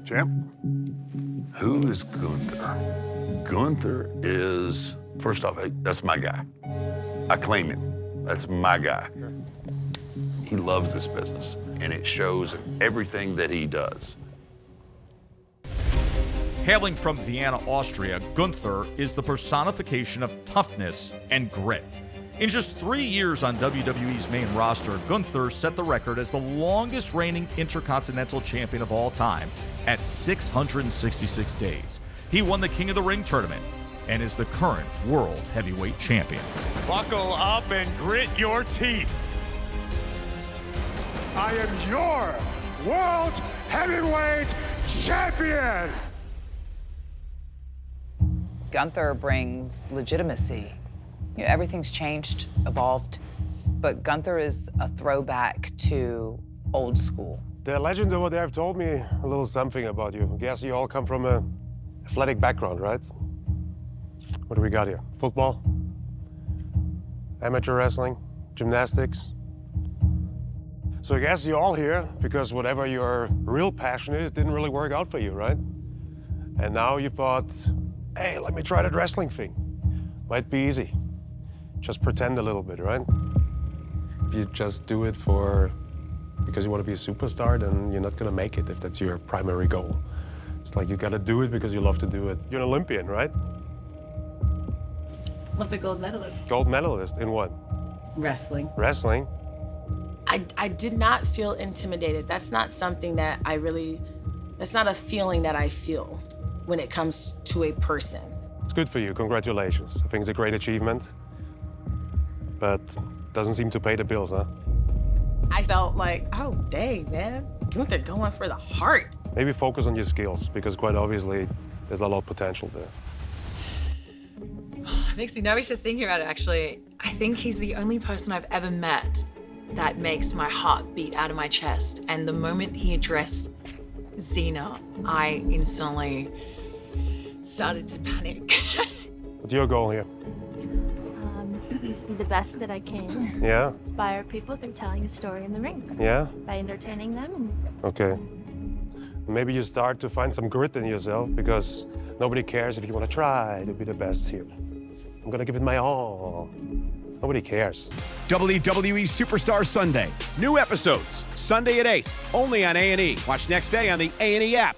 Champ? Who is Gunther? Gunther is, first off, that's my guy. I claim him. That's my guy. He loves this business, and it shows in everything that he does. Hailing from Vienna, Austria, Gunther is the personification of toughness and grit. In just 3 years on WWE's main roster, Gunther set the record as the longest reigning Intercontinental Champion of all time at 666 days. He won the King of the Ring tournament and is the current World Heavyweight Champion. Buckle up and grit your teeth. I am your World Heavyweight Champion! Gunther brings legitimacy. You know, everything's changed, evolved, but Gunther is a throwback to old school. The legends over there have told me a little something about you. I guess you all come from an athletic background, right? What do we got here? Football? Amateur wrestling? Gymnastics? So I guess you're all here because whatever your real passion is didn't really work out for you, right? And now you thought, hey, let me try that wrestling thing. Might be easy. Just pretend a little bit, right? If you just do it because you want to be a superstar, then you're not going to make it if that's your primary goal. It's like you got to do it because you love to do it. You're an Olympian, right? Olympic gold medalist. Gold medalist in what? Wrestling. Wrestling. I did not feel intimidated. That's not something that that's not a feeling that I feel when it comes to a person. It's good for you, congratulations. I think it's a great achievement, but doesn't seem to pay the bills, huh? I felt like, oh, dang, man, Gunther going for the heart. Maybe focus on your skills, because quite obviously, there's a lot of potential there. It makes me nervous just thinking about it, actually. I think he's the only person I've ever met that makes my heart beat out of my chest. And the moment he addressed Xena, I instantly started to panic. What's your goal here? To be the best that I can. Yeah? Inspire people through telling a story in the ring. Yeah? By entertaining them. Okay. Maybe you start to find some grit in yourself, because nobody cares if you want to try to be the best here. I'm gonna give it my all. Nobody cares. WWE Superstar Sunday. New episodes, Sunday at 8, only on A&E. Watch next day on the A&E app.